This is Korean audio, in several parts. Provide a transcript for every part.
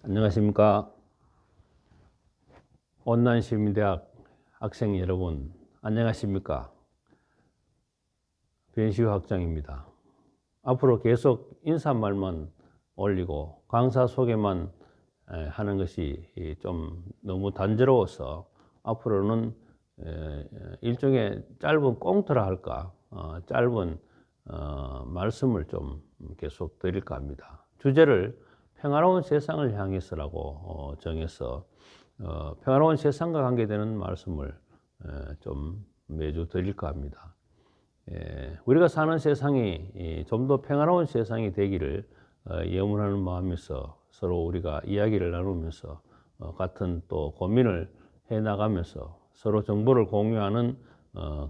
안녕하십니까. 온난시민대학 학생 여러분, 안녕하십니까. 변시우 학장입니다. 앞으로 계속 인사말만 올리고 강사 소개만 하는 것이 좀 너무 단조로워서 앞으로는 일종의 짧은 꽁트라 할까, 짧은 말씀을 좀 계속 드릴까 합니다. 주제를 평화로운 세상을 향해서라고 정해서 평화로운 세상과 관계되는 말씀을 좀 매주 드릴까 합니다. 우리가 사는 세상이 좀 더 평화로운 세상이 되기를 염원하는 마음에서 서로 우리가 이야기를 나누면서 같은 또 고민을 해나가면서 서로 정보를 공유하는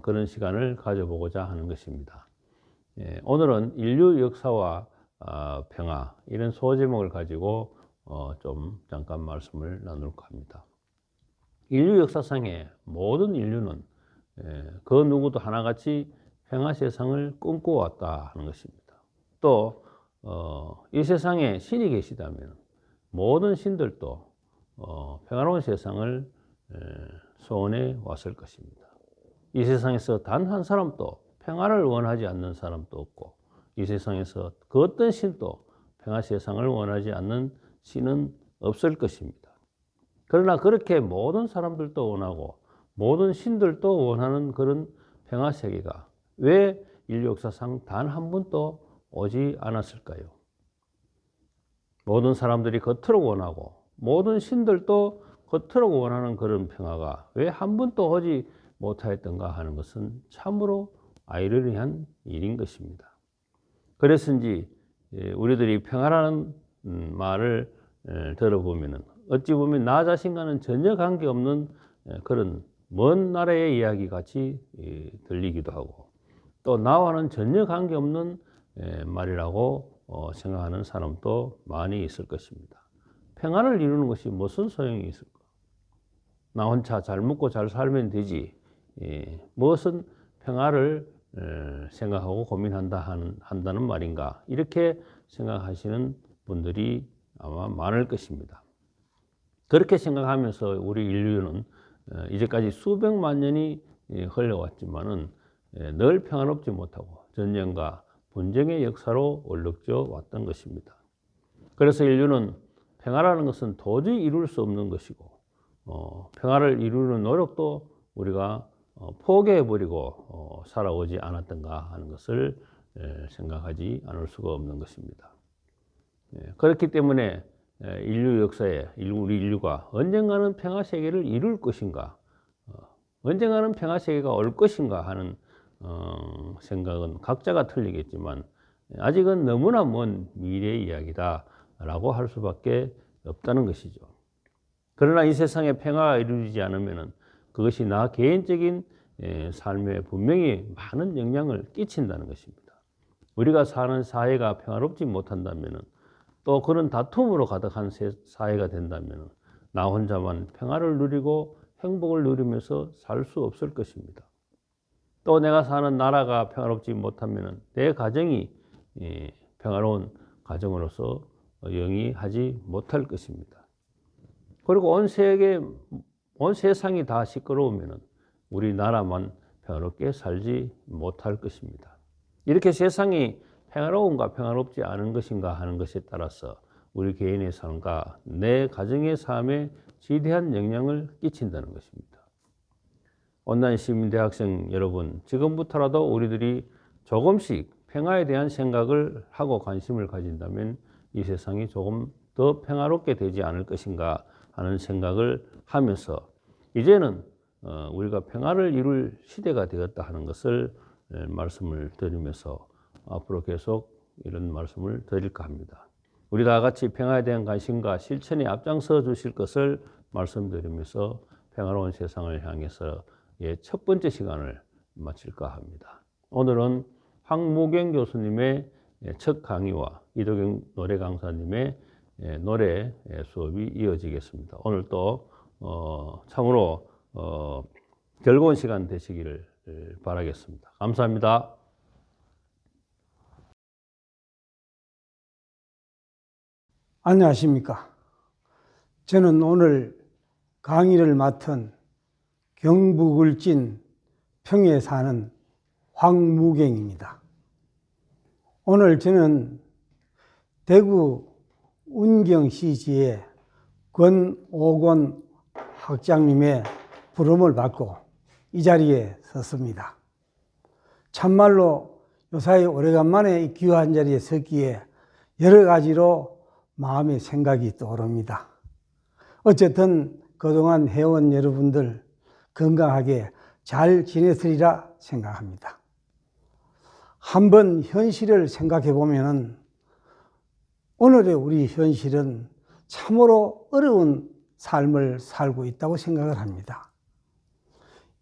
그런 시간을 가져보고자 하는 것입니다. 오늘은 인류 역사와 평화, 이런 소제목을 가지고 좀 잠깐 말씀을 나눌까 합니다. 인류 역사상의 모든 인류는 그 누구도 하나같이 평화 세상을 꿈꿔왔다 하는 것입니다. 또 이 세상에 신이 계시다면 모든 신들도 평화로운 세상을 소원해 왔을 것입니다. 이 세상에서 단 한 사람도 평화를 원하지 않는 사람도 없고, 이 세상에서 그 어떤 신도 평화 세상을 원하지 않는 신은 없을 것입니다. 그러나 그렇게 모든 사람들도 원하고 모든 신들도 원하는 그런 평화 세계가 왜 인류 역사상 단 한 번도 오지 않았을까요? 모든 사람들이 겉으로 원하고 모든 신들도 겉으로 원하는 그런 평화가 왜 한 번도 오지 못하였던가 하는 것은 참으로 아이러니한 일인 것입니다. 그래서인지 우리들이 평화라는 말을 들어보면 어찌 보면 나 자신과는 전혀 관계없는 그런 먼 나라의 이야기 같이 들리기도 하고, 또 나와는 전혀 관계없는 말이라고 생각하는 사람도 많이 있을 것입니다. 평화를 이루는 것이 무슨 소용이 있을까? 나 혼자 잘 먹고 잘 살면 되지, 무엇은 평화를 생각하고 한다는 말인가, 이렇게 생각하시는 분들이 아마 많을 것입니다. 그렇게 생각하면서 우리 인류는 이제까지 수백만 년이 흘러왔지만은 늘 평화롭지 못하고 전쟁과 분쟁의 역사로 얼룩져 왔던 것입니다. 그래서 인류는 평화라는 것은 도저히 이룰 수 없는 것이고, 평화를 이루는 노력도 우리가 포기해버리고 살아오지 않았던가 하는 것을 생각하지 않을 수가 없는 것입니다. 그렇기 때문에 인류 역사에 우리 인류가 언젠가는 평화 세계를 이룰 것인가, 언젠가는 평화 세계가 올 것인가 하는 생각은 각자가 틀리겠지만 아직은 너무나 먼 미래의 이야기다 라고 할 수밖에 없다는 것이죠. 그러나 이 세상에 평화가 이루어지지 않으면 그것이 나 개인적인 삶에 분명히 많은 영향을 끼친다는 것입니다. 우리가 사는 사회가 평화롭지 못한다면, 또 그런 다툼으로 가득한 사회가 된다면 나 혼자만 평화를 누리고 행복을 누리면서 살 수 없을 것입니다. 또 내가 사는 나라가 평화롭지 못하면 내 가정이 평화로운 가정으로서 영위하지 못할 것입니다. 그리고 온 세상이 다 시끄러우면 우리나라만 평화롭게 살지 못할 것입니다. 이렇게 세상이 평화로운가 평화롭지 않은 것인가 하는 것에 따라서 우리 개인의 삶과 내 가정의 삶에 지대한 영향을 끼친다는 것입니다. 온라인 시민대학생 여러분, 지금부터라도 우리들이 조금씩 평화에 대한 생각을 하고 관심을 가진다면 이 세상이 조금 더 평화롭게 되지 않을 것인가 하는 생각을 하면서, 이제는 우리가 평화를 이룰 시대가 되었다 하는 것을 말씀을 드리면서 앞으로 계속 이런 말씀을 드릴까 합니다. 우리 다 같이 평화에 대한 관심과 실천에 앞장서 주실 것을 말씀드리면서 평화로운 세상을 향해서의 첫 번째 시간을 마칠까 합니다. 오늘은 황무경 교수님의 첫 강의와 이도경 노래 강사님의 노래 수업이 이어지겠습니다. 오늘 또 참으로 즐거운 시간 되시기를 바라겠습니다. 감사합니다. 안녕하십니까. 저는 오늘 강의를 맡은 경북 울진 평에 사는 황무경입니다. 오늘 저는 대구 운경CG의 권오건 학장님의 부름을 받고 이 자리에 섰습니다. 참말로 요사이 오래간만에 이 귀한 자리에 섰기에 여러 가지로 마음의 생각이 떠오릅니다. 어쨌든 그동안 회원 여러분들 건강하게 잘 지냈으리라 생각합니다. 한번 현실을 생각해 보면 오늘의 우리 현실은 참으로 어려운 삶을 살고 있다고 생각을 합니다.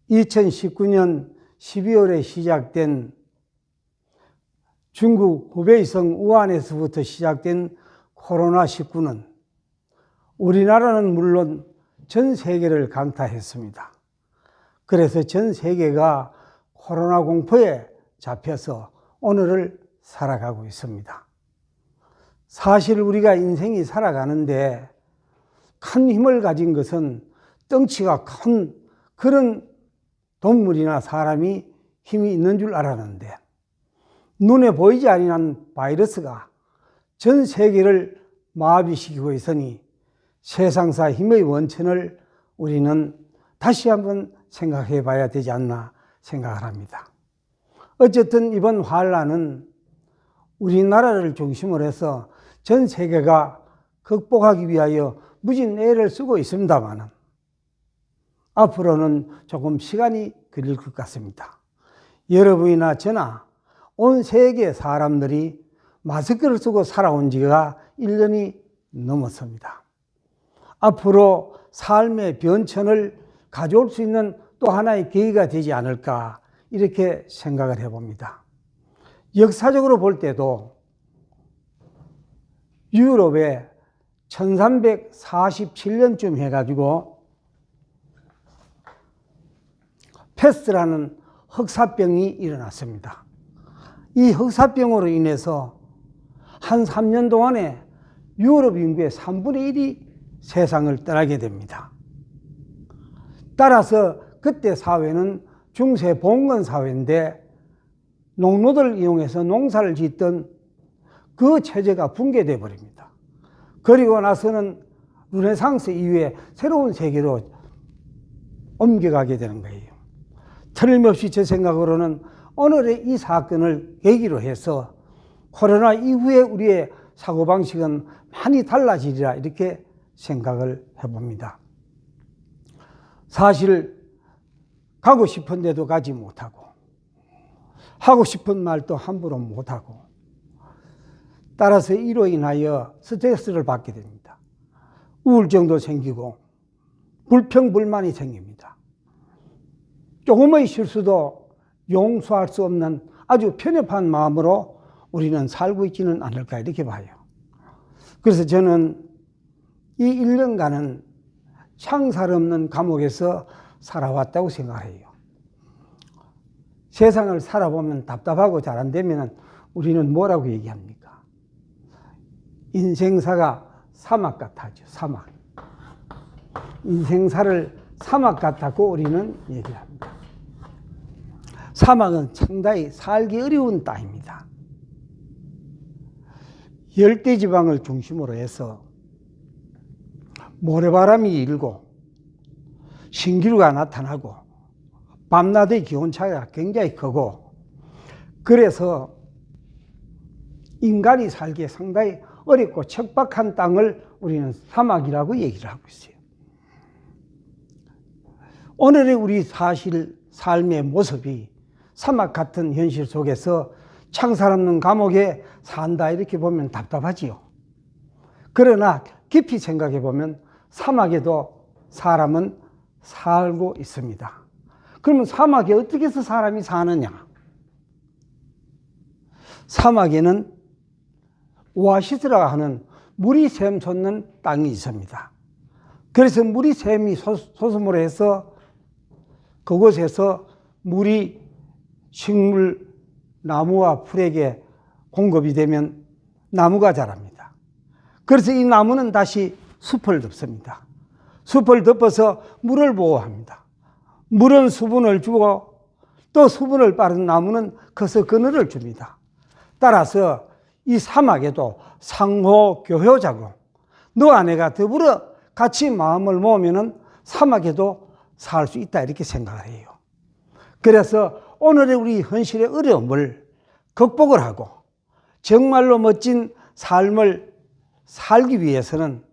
2019년 12월에 시작된 중국 후베이성 우한에서부터 시작된 코로나19는 우리나라는 물론 전 세계를 강타했습니다. 그래서 전 세계가 코로나 공포에 잡혀서 오늘을 살아가고 있습니다. 사실 우리가 인생이 살아가는데 큰 힘을 가진 것은 덩치가 큰 그런 동물이나 사람이 힘이 있는 줄 알았는데 눈에 보이지 아니한 바이러스가 전 세계를 마비시키고 있으니 세상사 힘의 원천을 우리는 다시 한번 생각해 봐야 되지 않나 생각을 합니다. 어쨌든 이번 환란은 우리나라를 중심으로 해서 전 세계가 극복하기 위하여 무진 애를 쓰고 있습니다만 앞으로는 조금 시간이 걸릴 것 같습니다. 여러분이나 저나 온 세계 사람들이 마스크를 쓰고 살아온 지가 1년이 넘었습니다. 앞으로 삶의 변천을 가져올 수 있는 또 하나의 계기가 되지 않을까 이렇게 생각을 해봅니다. 역사적으로 볼 때도 유럽에 1347년쯤 해가지고 패스트라는 흑사병이 일어났습니다. 이 흑사병으로 인해서 한 3년 동안에 유럽 인구의 3분의 1이 세상을 떠나게 됩니다. 따라서 그때 사회는 중세 봉건 사회인데 농노들을 이용해서 농사를 짓던 그 체제가 붕괴되어 버립니다. 그리고 나서는 르네상스 이후에 새로운 세계로 옮겨가게 되는 거예요. 틀림없이 제 생각으로는 오늘의 이 사건을 계기로 해서 코로나 이후에 우리의 사고방식은 많이 달라지리라 이렇게 생각을 해봅니다. 사실 가고 싶은 데도 가지 못하고 하고 싶은 말도 함부로 못하고 따라서 이로 인하여 스트레스를 받게 됩니다. 우울증도 생기고 불평불만이 생깁니다. 조금의 실수도 용서할 수 없는 아주 편협한 마음으로 우리는 살고 있지는 않을까 이렇게 봐요. 그래서 저는 이 1년간은 창살 없는 감옥에서 살아왔다고 생각해요. 세상을 살아보면 답답하고 잘 안 되면 우리는 뭐라고 얘기합니까? 인생사가 사막 같아죠. 사막. 인생사를 사막 같다고 우리는 얘기합니다. 사막은 상당히 살기 어려운 땅입니다. 열대지방을 중심으로 해서 모래바람이 일고 신기루가 나타나고 밤낮의 기온차가 굉장히 크고 그래서 인간이 살기에 상당히 어렵고 척박한 땅을 우리는 사막이라고 얘기를 하고 있어요. 오늘의 우리 사실 삶의 모습이 사막 같은 현실 속에서 창살 없는 감옥에 산다 이렇게 보면 답답하지요. 그러나 깊이 생각해 보면 사막에도 사람은 살고 있습니다. 그러면 사막에 어떻게 해서 사람이 사느냐? 사막에는 오아시스라고 하는 물이 샘솟는 땅이 있습니다. 그래서 물이 샘이 솟음으로 해서 그곳에서 물이 식물, 나무와 풀에게 공급이 되면 나무가 자랍니다. 그래서 이 나무는 다시 숲을 덮습니다. 숲을 덮어서 물을 보호합니다. 물은 수분을 주고 또 수분을 빠른 나무는 커서 그늘을 줍니다. 따라서 이 사막에도 상호 교효자고 너와 내가 더불어 같이 마음을 모으면 사막에도 살 수 있다 이렇게 생각을 해요. 그래서 오늘의 우리 현실의 어려움을 극복을 하고 정말로 멋진 삶을 살기 위해서는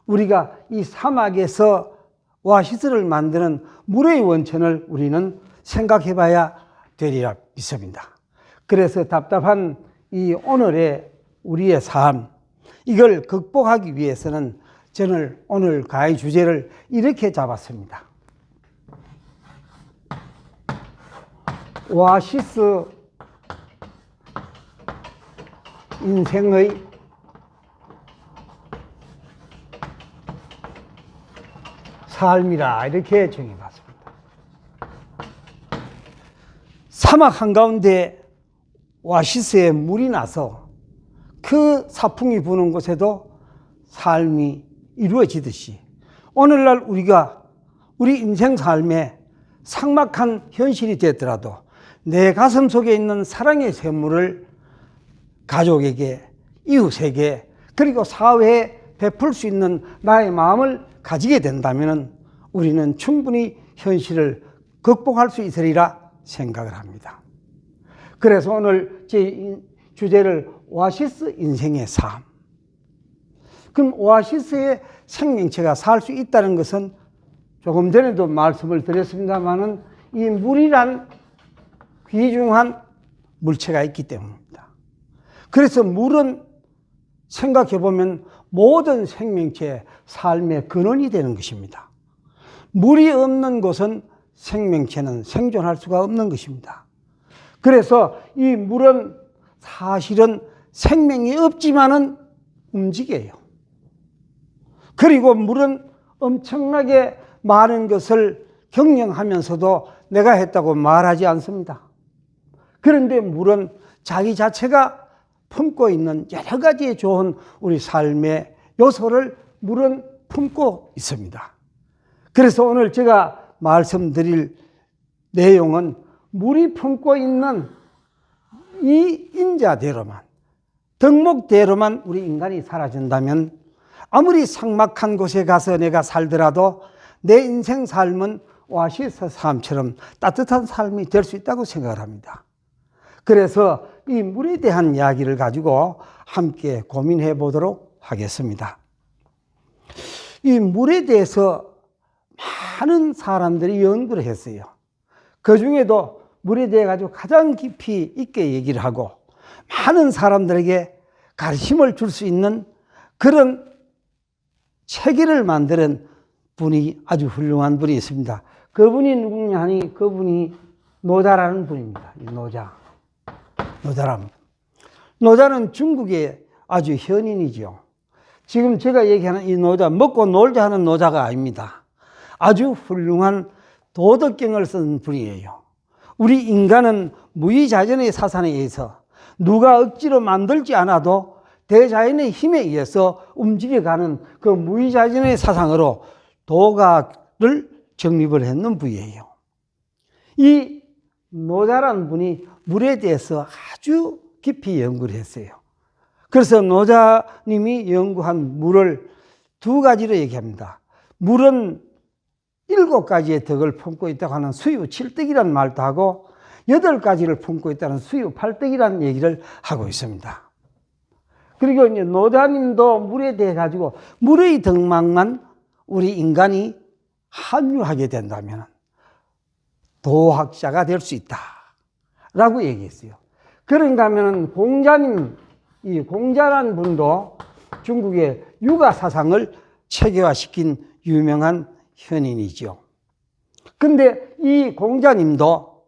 우리가 이 사막에서 오아시스를 만드는 물의 원천을 우리는 생각해 봐야 되리라 믿습니다. 그래서 답답한 이 오늘의 우리의 삶, 이걸 극복하기 위해서는 저는 오늘 강의 주제를 이렇게 잡았습니다. 오아시스 인생의 삶이라 이렇게 정해봤습니다. 사막 한가운데 오아시스에 물이 나서 그 사풍이 부는 곳에도 삶이 이루어지듯이 오늘날 우리가 우리 인생 삶에 삭막한 현실이 되더라도 내 가슴 속에 있는 사랑의 샘물을 가족에게, 이웃에게, 그리고 사회에 베풀 수 있는 나의 마음을 가지게 된다면 우리는 충분히 현실을 극복할 수 있으리라 생각을 합니다. 그래서 오늘 제 주제를 오아시스 인생의 삶. 그럼 오아시스의 생명체가 살 수 있다는 것은 조금 전에도 말씀을 드렸습니다만은 이 물이란 귀중한 물체가 있기 때문입니다. 그래서 물은 생각해 보면 모든 생명체의 삶의 근원이 되는 것입니다. 물이 없는 곳은 생명체는 생존할 수가 없는 것입니다. 그래서 이 물은 사실은 생명이 없지만은 움직여요. 그리고 물은 엄청나게 많은 것을 경영하면서도 내가 했다고 말하지 않습니다. 그런데 물은 자기 자체가 품고 있는 여러 가지의 좋은 우리 삶의 요소를 물은 품고 있습니다. 그래서 오늘 제가 말씀드릴 내용은 물이 품고 있는 이 인자대로만, 덕목대로만 우리 인간이 살아준다면 아무리 삭막한 곳에 가서 내가 살더라도 내 인생 삶은 오아시스 삶처럼 따뜻한 삶이 될 수 있다고 생각을 합니다. 그래서 이 물에 대한 이야기를 가지고 함께 고민해 보도록 하겠습니다. 이 물에 대해서 많은 사람들이 연구를 했어요. 그 중에도 물에 대해 가지고 가장 깊이 있게 얘기를 하고 많은 사람들에게 가르침을 줄 수 있는 그런 체계를 만드는 분이 아주 훌륭한 분이 있습니다. 그분이 누구냐 하니 그분이 노자라는 분입니다. 노자는 중국의 아주 현인이죠. 지금 제가 얘기하는 이 노자, 먹고 놀자 하는 노자가 아닙니다. 아주 훌륭한 도덕경을 쓴 분이에요. 우리 인간은 무의자전의 사상에 의해서 누가 억지로 만들지 않아도 대자연의 힘에 의해서 움직여가는 그 무의자전의 사상으로 도가를 정립을 했는 분이에요. 이 노자라는 분이 물에 대해서 아주 깊이 연구를 했어요. 그래서 노자님이 연구한 물을 두 가지로 얘기합니다. 물은 7가지의 덕을 품고 있다고 하는 수유 7덕이라는 말도 하고 8가지를 품고 있다는 수유 8덕이라는 얘기를 하고 있습니다. 그리고 이제 노자님도 물에 대해 가지고 물의 덕망만 우리 인간이 함유하게 된다면 도학자가 될 수 있다라고 얘기했어요. 그런가 하면 공자님, 이 공자라는 분도 중국의 유가 사상을 체계화시킨 유명한 현인이죠. 근데 이 공자님도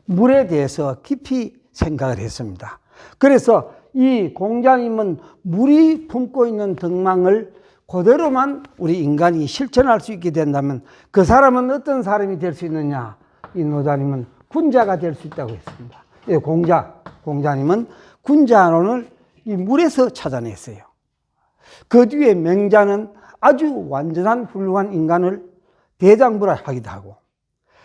물에 대해서 깊이 생각을 했습니다. 그래서 이 공자님은 물이 품고 있는 덕망을 그대로만 우리 인간이 실천할 수 있게 된다면 그 사람은 어떤 사람이 될 수 있느냐? 이 노자님은 군자가 될 수 있다고 했습니다. 예, 공자님은 군자론을 이 물에서 찾아냈어요. 그 뒤에 맹자는 아주 완전한 훌륭한 인간을 대장부라 하기도 하고,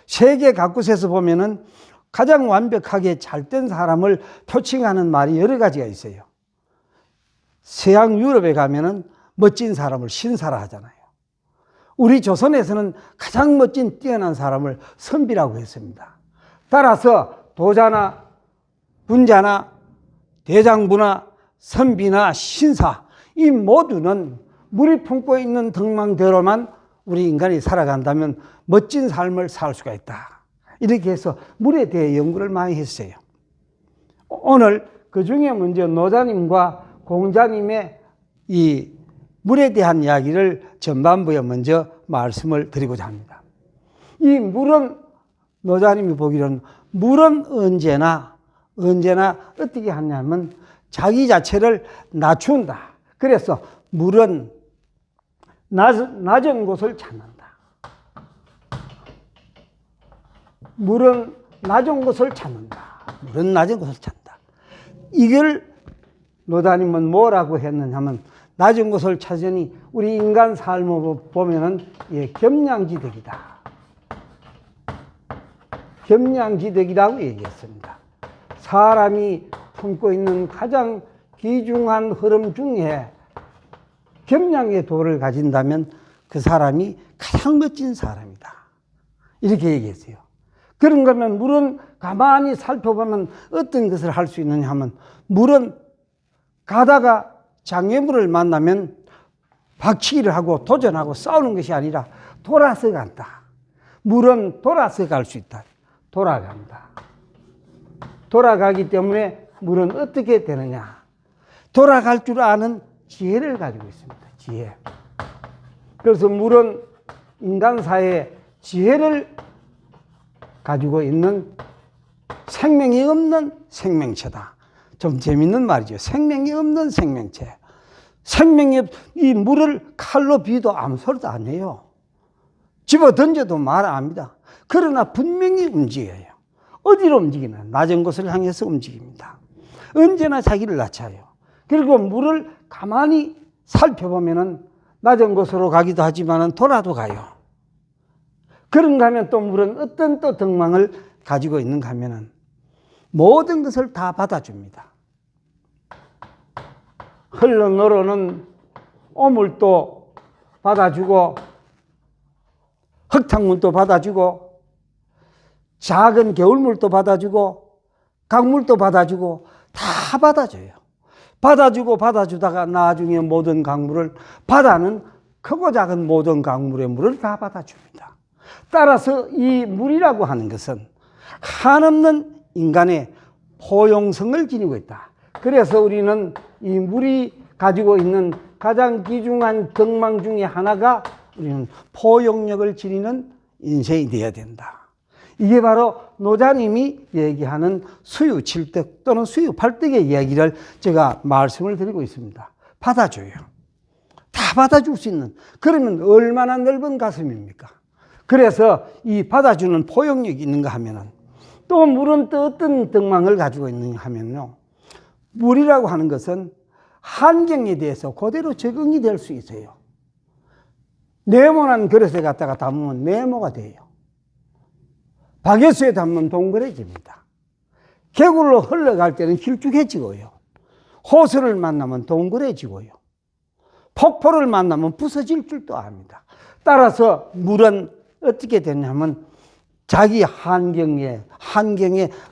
세계 각곳에서 보면은 가장 완벽하게 잘된 사람을 표칭하는 말이 여러 가지가 있어요. 서양 유럽에 가면은 멋진 사람을 신사라 하잖아요. 우리 조선에서는 가장 멋진 뛰어난 사람을 선비라고 했습니다. 따라서 도자나 군자나 대장부나 선비나 신사, 이 모두는 물이 품고 있는 덕망대로만 우리 인간이 살아간다면 멋진 삶을 살 수가 있다. 이렇게 해서 물에 대해 연구를 많이 했어요. 오늘 그 중에 먼저 노자님과 공자님의 이 물에 대한 이야기를 전반부에 먼저 말씀을 드리고자 합니다. 이 물은, 노자님이 보기로는 물은 언제나 어떻게 하냐면 자기 자체를 낮춘다. 그래서 물은 낮은 곳을 찾는다. 물은 낮은 곳을 찾는다. 물은 낮은 곳을 찾는다. 이걸 노자님은 뭐라고 했느냐면, 낮은 곳을 찾으니 우리 인간 삶을 보면은 겸양지덕이다. 겸양지덕이라고 얘기했습니다. 사람이 품고 있는 가장 귀중한 흐름 중에 겸양의 도를 가진다면 그 사람이 가장 멋진 사람이다. 이렇게 얘기했어요. 그런 거면 물은 가만히 살펴보면 어떤 것을 할 수 있느냐 하면, 물은 가다가 장애물을 만나면 박치기를 하고 도전하고 싸우는 것이 아니라 돌아서 간다. 물은 돌아서 갈 수 있다. 돌아간다. 돌아가기 때문에 물은 어떻게 되느냐? 돌아갈 줄 아는 지혜를 가지고 있습니다. 지혜. 그래서 물은 인간사의 지혜를 가지고 있는 생명이 없는 생명체다. 좀 재밌는 말이죠. 생명이 없는 생명체. 이 물을 칼로 비도 아무 소리도 안 해요. 집어 던져도 말 안 합니다. 그러나 분명히 움직여요. 어디로 움직이나? 낮은 곳을 향해서 움직입니다. 언제나 자기를 낮춰요. 그리고 물을 가만히 살펴보면은 낮은 곳으로 가기도 하지만 돌아도 가요. 그런가 하면 또 물은 어떤 또 덕망을 가지고 있는가 하면은 모든 것을 다 받아줍니다. 흘러내려오는 오물도 받아주고, 흙탕물도 받아주고, 작은 겨울물도 받아주고, 강물도 받아주고, 다 받아줘요. 받아주다가 나중에 모든 강물을, 바다는 크고 작은 모든 강물의 물을 다 받아줍니다. 따라서 이 물이라고 하는 것은 한없는 인간의 포용성을 지니고 있다. 그래서 우리는 이 물이 가지고 있는 가장 귀중한 덕망 중에 하나가 우리는 포용력을 지니는 인생이 되어야 된다. 이게 바로 노자님이 얘기하는 수유칠덕 또는 수유팔덕의 이야기를 제가 말씀을 드리고 있습니다. 받아줘요. 다 받아줄 수 있는, 그러면 얼마나 넓은 가슴입니까? 그래서 이 받아주는 포용력이 있는가 하면은, 또 물은 또 어떤 덕망을 가지고 있는가 하면요, 물이라고 하는 것은 환경에 대해서 그대로 적응이 될 수 있어요. 네모난 그릇에 갖다가 담으면 네모가 돼요. 바게트에 담으면 동그래집니다. 개굴로 흘러갈 때는 길쭉해지고요. 호수를 만나면 동그래지고요. 폭포를 만나면 부서질 줄도 압니다. 따라서 물은 어떻게 되냐면 자기 환경에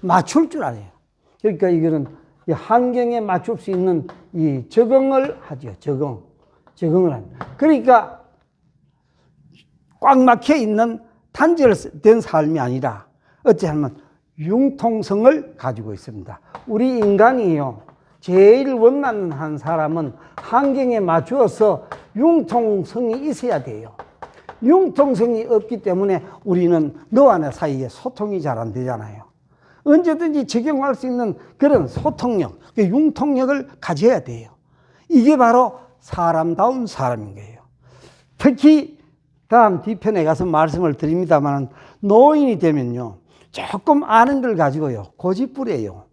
맞출 줄 알아요. 그러니까 이거는 이 환경에 맞출 수 있는 이 적응을 하죠. 적응을 합니다. 그러니까 꽉 막혀 있는 단절된 삶이 아니라 어찌하면 융통성을 가지고 있습니다. 우리 인간이요, 제일 원만한 사람은 환경에 맞추어서 융통성이 있어야 돼요. 융통성이 없기 때문에 우리는 너와 나 사이에 소통이 잘 안 되잖아요. 언제든지 적용할 수 있는 그런 소통력, 융통력을 가져야 돼요. 이게 바로 사람다운 사람인 거예요. 특히 다음 뒤편에 가서 말씀을 드립니다만, 노인이 되면요, 조금 아는 걸 가지고요, 고집부려요.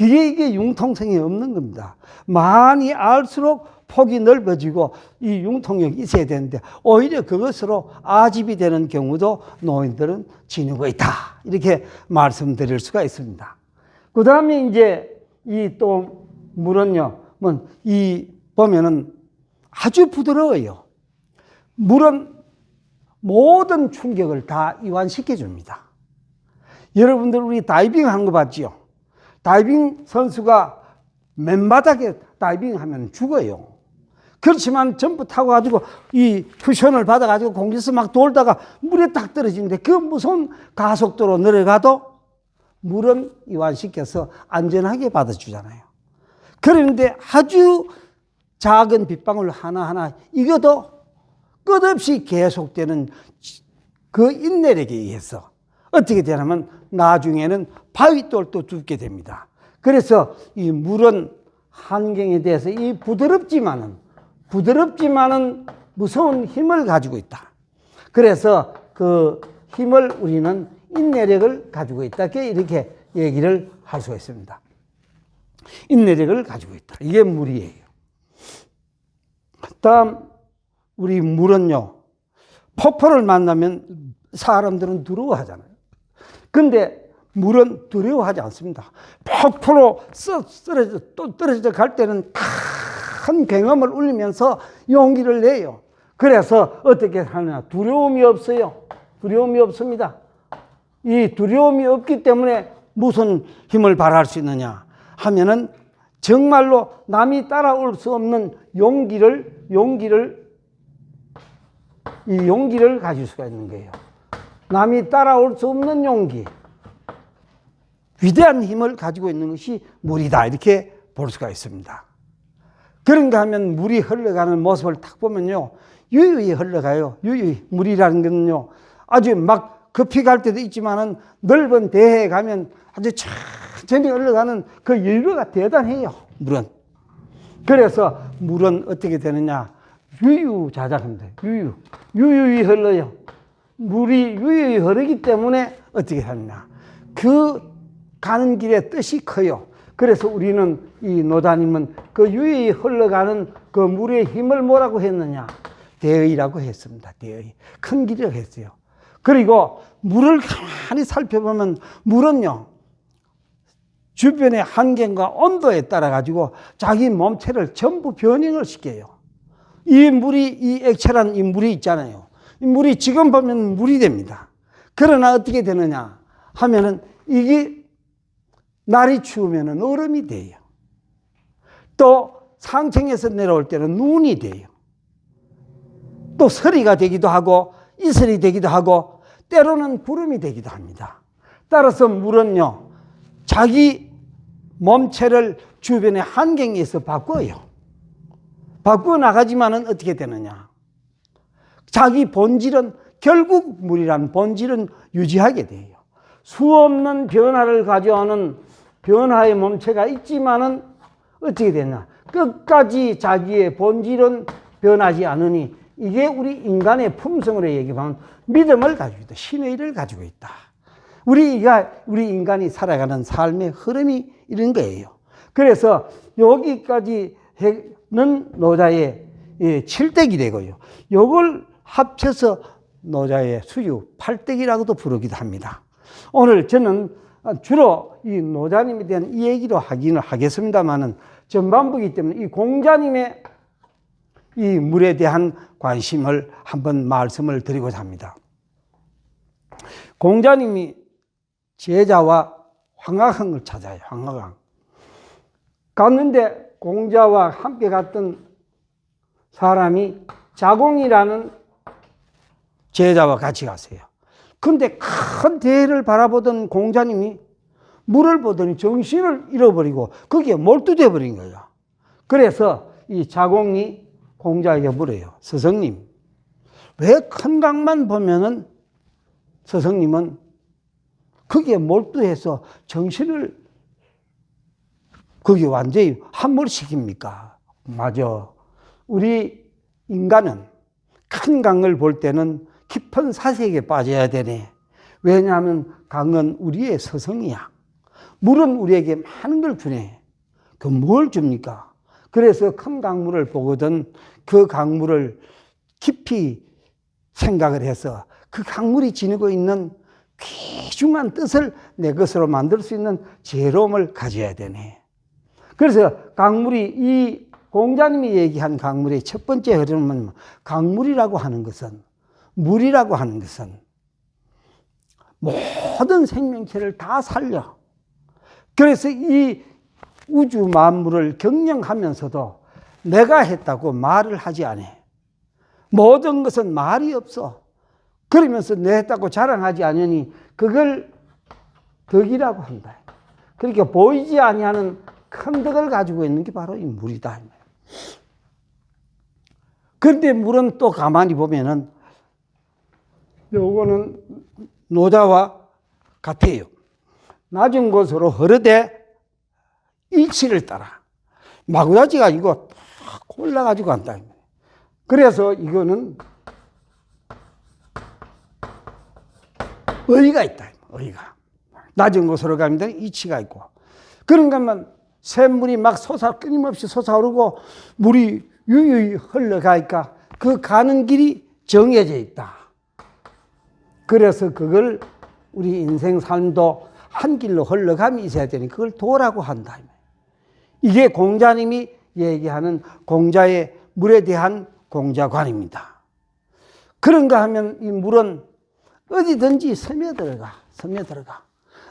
이게 융통성이 없는 겁니다. 많이 알수록 폭이 넓어지고 이 융통력이 있어야 되는데 오히려 그것으로 아집이 되는 경우도 노인들은 지니고 있다. 이렇게 말씀드릴 수가 있습니다. 그 다음에 이제 이 또 물은요, 이 보면은 아주 부드러워요. 물은 모든 충격을 다 이완시켜 줍니다. 여러분들 우리 다이빙 한 거 봤지요? 다이빙 선수가 맨바닥에 다이빙 하면 죽어요. 그렇지만 점프 타고 가지고 이 쿠션을 받아가지고 공기에서 막 돌다가 물에 딱 떨어지는데 그 무서운 가속도로 내려가도 물은 이완시켜서 안전하게 받아주잖아요. 그런데 아주 작은 빗방울 하나하나 이것도 끝없이 계속되는 그 인내력에 의해서 어떻게 되냐면 나중에는 바위돌도 줍게 됩니다. 그래서 이 물은 환경에 대해서 이 부드럽지만은 무서운 힘을 가지고 있다. 그래서 그 힘을 우리는 인내력을 가지고 있다. 이렇게 얘기를 할 수가 있습니다. 인내력을 가지고 있다. 이게 물이에요. 다음 우리 물은요, 폭포를 만나면 사람들은 두려워하잖아요. 근데 물은 두려워하지 않습니다. 폭포로 떨어져 갈 때는 큰 굉음을 울리면서 용기를 내요. 그래서 어떻게 하느냐? 두려움이 없어요. 두려움이 없습니다. 이 두려움이 없기 때문에 무슨 힘을 발휘할 수 있느냐 하면은 정말로 남이 따라올 수 없는 용기를 가질 수가 있는 거예요. 남이 따라올 수 없는 용기, 위대한 힘을 가지고 있는 것이 물이다. 이렇게 볼 수가 있습니다. 그런가 하면 물이 흘러가는 모습을 딱 보면요, 유유히 흘러가요. 유유히. 물이라는 것은요, 아주 막 급히 갈 때도 있지만은 넓은 대해에 가면 아주 천천히 흘러가는 그 여유가 대단해요. 물은. 그래서 물은 어떻게 되느냐? 유유자작합니다. 유유히 흘러요. 물이 유유히 흐르기 때문에 어떻게 하느냐? 그 가는 길에 뜻이 커요. 그래서 우리는 이 노자님은 그 유유히 흘러가는 그 물의 힘을 뭐라고 했느냐? 대의라고 했습니다. 대의. 큰 길이라고 했어요. 그리고 물을 가만히 살펴보면 물은요, 주변의 환경과 온도에 따라 가지고 자기 몸체를 전부 변형을 시켜요. 이 물이, 이 액체란 이 물이 있잖아요. 이 물이 지금 보면 물이 됩니다. 그러나 어떻게 되느냐 하면은 이게 날이 추우면은 얼음이 돼요. 또 상층에서 내려올 때는 눈이 돼요. 또 서리가 되기도 하고 이슬이 되기도 하고 때로는 구름이 되기도 합니다. 따라서 물은요, 자기 몸체를 주변의 환경에 서 바꿔요. 바꾸어 나가지만은 어떻게 되느냐? 자기 본질은, 결국 물이란 본질은 유지하게 돼요. 수없는 변화를 가져오는 변화의 몸체가 있지만은 어떻게 되냐? 끝까지 자기의 본질은 변하지 않으니 이게 우리 인간의 품성으로 얘기하면 믿음을 가지고 있다. 신의 일을 가지고 있다. 우리 인간이 살아가는 삶의 흐름이 이런 거예요. 그래서 여기까지는 노자의 7댁이 되고요. 이걸 합쳐서 노자의 수유 8댁이라고도 부르기도 합니다. 오늘 저는 주로 이 노자님에 대한 이 얘기로 하기는 하겠습니다만은 전반부이기 때문에 이 공자님의 이 물에 대한 관심을 한번 말씀을 드리고자 합니다. 공자님이 제자와 황하강을 찾아요. 황하강. 갔는데 공자와 함께 갔던 사람이 자공이라는 제자와 같이 갔어요. 근데 큰 대해를 바라보던 공자님이 물을 보더니 정신을 잃어버리고 거기에 몰두돼 버린 거예요. 그래서 이 자공이 공자에게 물어요. 스승님, 왜 큰 강만 보면은 스승님은 거기에 몰두해서 정신을 거기에 완전히 함몰시킵니까? 맞아. 우리 인간은 큰 강을 볼 때는 깊은 사색에 빠져야 되네. 왜냐하면 강은 우리의 스승이야. 물은 우리에게 많은 걸 주네. 그 뭘 줍니까? 그래서 큰 강물을 보거든 그 강물을 깊이 생각을 해서 그 강물이 지니고 있는 귀중한 뜻을 내 것으로 만들 수 있는 지혜로움을 가져야 되네. 그래서 강물이, 이 공자님이 얘기한 강물의 첫 번째 흐름은 강물이라고 하는 것은, 물이라고 하는 것은 모든 생명체를 다 살려. 그래서 이 우주 만물을 경영하면서도 내가 했다고 말을 하지 않아. 모든 것은 말이 없어. 그러면서 내 했다고 자랑하지 않으니 그걸 덕이라고 한다. 그러니까 보이지 아니하는 큰 덕을 가지고 있는 게 바로 이 물이다. 그런데 물은 또 가만히 보면은 요거는 노자와 같아요. 낮은 곳으로 흐르되 이치를 따라 마구잡이가 이거 탁 올라가지고 간다. 그래서 이거는 의의가 있다. 의의가. 낮은 곳으로 가면 이치가 있고. 그런가 하면 샘물이 막 끊임없이 솟아오르고 물이 유유히 흘러가니까 그 가는 길이 정해져 있다. 그래서 그걸 우리 인생 삶도 한 길로 흘러감이 있어야 되니 그걸 도라고 한다. 이게 공자님이 얘기하는 공자의 물에 대한 공자관입니다. 그런가 하면 이 물은 어디든지 스며들어가.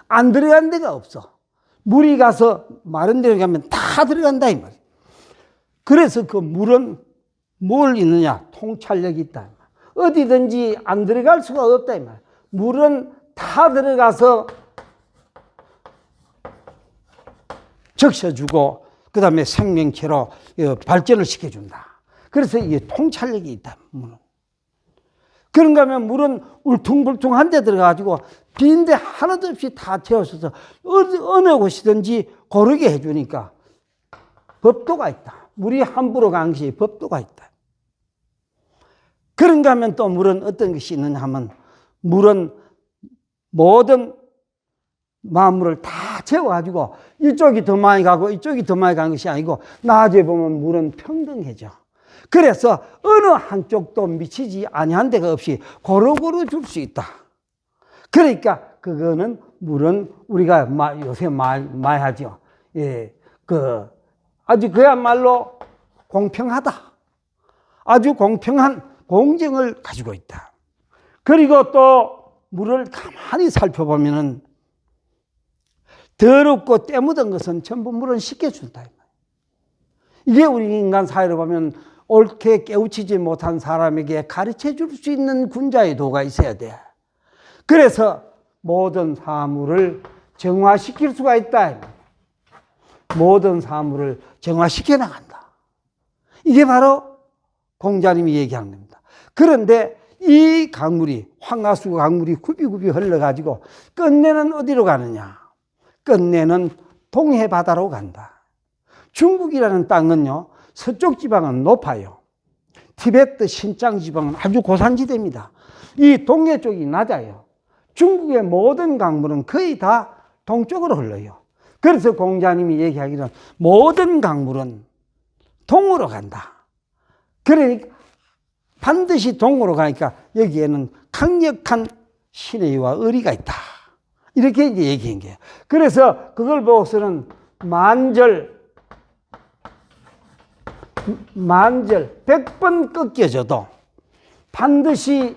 안 들어간 데가 없어. 물이 가서 마른 데로 가면 다 들어간다 이 말이야. 그래서 그 물은 뭘 있느냐? 통찰력이 있다. 어디든지 안 들어갈 수가 없다 이 말이야. 물은 다 들어가서 적셔주고 그 다음에 생명체로 발전을 시켜준다. 그래서 이게 통찰력이 있다. 물은. 그런가 하면 물은 울퉁불퉁한 데 들어가가지고 빈데 하나도 없이 다 채워서 어느 곳이든지 고르게 해주니까 법도가 있다. 물이 함부로 간 것이 법도가 있다. 그런가 하면 또 물은 어떤 것이 있느냐 하면 물은 모든 만물을 다 채워가지고 이쪽이 더 많이 가고 이쪽이 더 많이 간 것이 아니고 나중에 보면 물은 평등해져. 그래서 어느 한쪽도 미치지 아니한 데가 없이 고루고루 줄 수 있다. 그러니까 그거는 물은 우리가 요새 많이 하죠. 예, 아주 그야말로 공평하다. 아주 공평한 공정을 가지고 있다. 그리고 또 물을 가만히 살펴보면은 더럽고 때 묻은 것은 전부 물은 씻겨준다. 이게 우리 인간 사회로 보면 옳게 깨우치지 못한 사람에게 가르쳐 줄 수 있는 군자의 도가 있어야 돼. 그래서 모든 사물을 정화시킬 수가 있다. 모든 사물을 정화시켜 나간다. 이게 바로 공자님이 얘기한 겁니다. 그런데 이 강물이, 황하수 강물이 굽이굽이 흘러가지고 끝내는 어디로 가느냐? 끝내는 동해 바다로 간다. 중국이라는 땅은요, 서쪽 지방은 높아요. 티베트 신장 지방은 아주 고산지대입니다. 이 동해 쪽이 낮아요. 중국의 모든 강물은 거의 다 동쪽으로 흘러요. 그래서 공자님이 얘기하기는 모든 강물은 동으로 간다. 그러니까 반드시 동으로 가니까 여기에는 강력한 신의와 의리가 있다. 이렇게 이제 얘기한 거예요. 그래서 그걸 보고서는 만절 100번 꺾여져도 반드시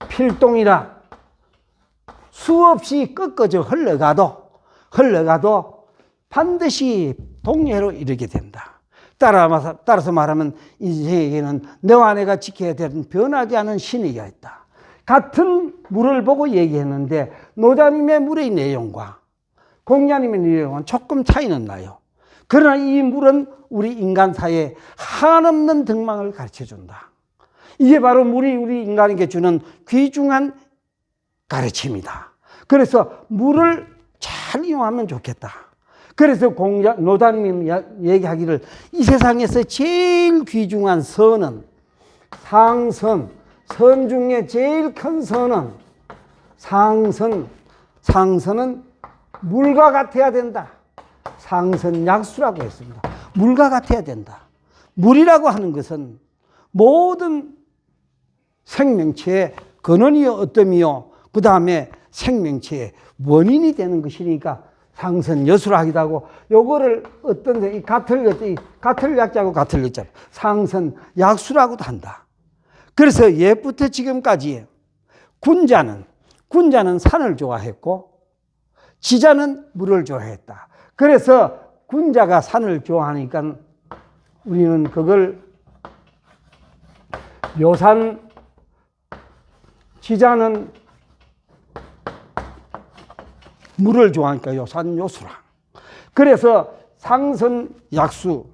필동이라 수없이 꺾어져 흘러가도 반드시 동해로 이르게 된다. 따라서 말하면 인생에게는 너와 내가 지켜야 되는 변하지 않은 신의가 있다. 같은 물을 보고 얘기했는데 노자님의 물의 내용과 공자님의 내용은 조금 차이는 나요. 그러나 이 물은 우리 인간 사회에 한없는 덕망을 가르쳐준다. 이게 바로 물이 우리 인간에게 주는 귀중한 가르침이다. 그래서 물을 잘 이용하면 좋겠다. 그래서 노자님이 얘기하기를 이 세상에서 제일 귀중한 선은 상선, 선 중에 제일 큰 선은 상선은 물과 같아야 된다. 상선약수라고 했습니다. 물과 같아야 된다. 물이라고 하는 것은 모든 생명체의 근원이요 어뜸이요 그 다음에 생명체의 원인이 되는 것이니까 상선여수라기도 하고, 요거를 어떤 데 같을 약자고 같을 여자 상선약수라고도 한다. 그래서 옛부터 지금까지 군자는 산을 좋아했고 지자는 물을 좋아했다. 그래서 군자가 산을 좋아하니까 우리는 그걸 요산, 지자는 물을 좋아하니까 요산요수라. 그래서 상선약수,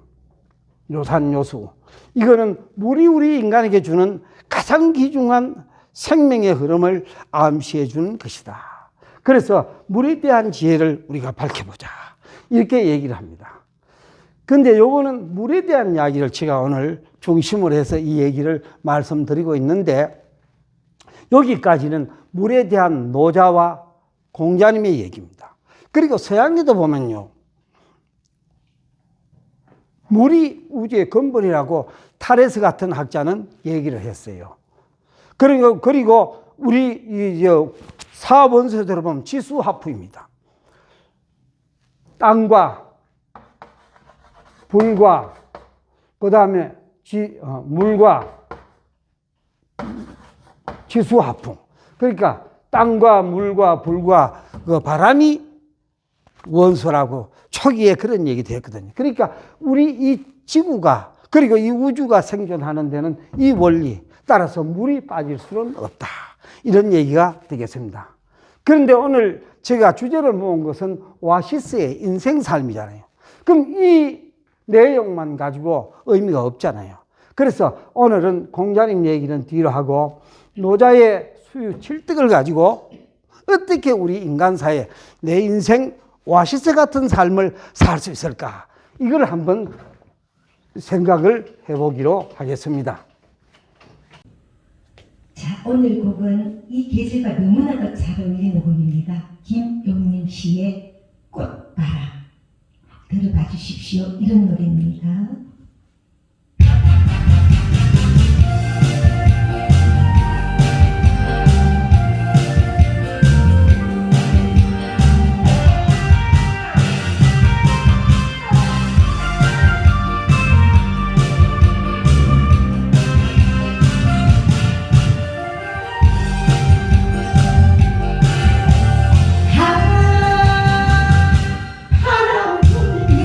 요산요수, 이거는 물이 우리 인간에게 주는 가장 귀중한 생명의 흐름을 암시해 주는 것이다. 그래서 물에 대한 지혜를 우리가 밝혀보자, 이렇게 얘기를 합니다. 근데 요거는 물에 대한 이야기를 제가 오늘 중심으로 해서 이 얘기를 말씀드리고 있는데, 여기까지는 물에 대한 노자와 공자님의 얘기입니다. 그리고 서양에도 보면요, 물이 우주의 근본이라고 타레스 같은 학자는 얘기를 했어요. 그리고 우리 사원서에 들어보면 지수하프입니다. 땅과 불과 그 다음에 물과 지수하풍. 그러니까 땅과 물과 불과 그 바람이 원소라고 초기에 그런 얘기도 했거든요. 그러니까 우리 이 지구가 그리고 이 우주가 생존하는 데는 이 원리 따라서 물이 빠질 수는 없다, 이런 얘기가 되겠습니다. 그런데 오늘 제가 주제를 모은 것은 오아시스의 인생 삶이잖아요. 그럼 이 내용만 가지고 의미가 없잖아요. 그래서 오늘은 공자님 얘기는 뒤로 하고 노자의 수유 7득을 가지고 어떻게 우리 인간사에 내 인생 오아시스 같은 삶을 살 수 있을까, 이걸 한번 생각을 해보기로 하겠습니다. 자, 오늘 곡은 이 계절과 너무나도 잘 어울리는 곡입니다. 김용림 씨의 꽃바람. 들어봐 주십시오. 이런 노래입니다. 바람 불면